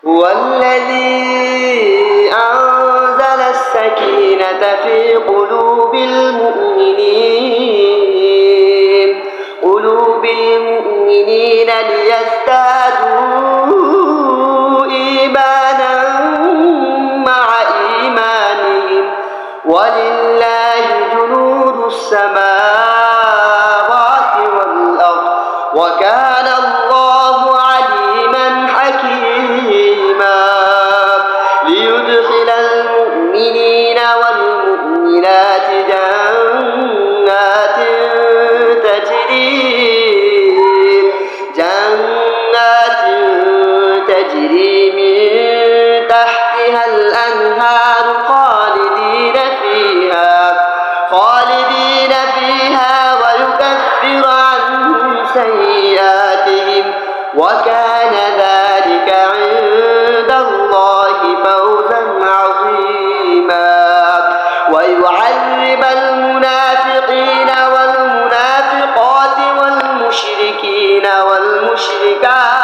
هو الذي أنزل السكينة في قلوب المؤمنين ليزدادوا إيمانا مع إيمانهم ولله جنود السماوات والأرض وكان الله عليما حكيما ليدخل المؤمنين والمؤمنات جنات تجري من تحتها الأنهار خالدين فيها ويكفر عنهم سيئاتهم وكان ذلك عند الله فوزا عظيما ويعذب المنافقين والمنافقات والمشركين والمشركات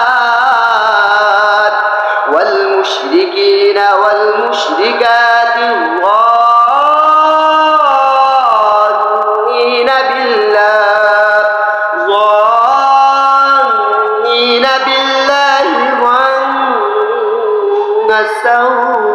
الظانين بالله ظن السوء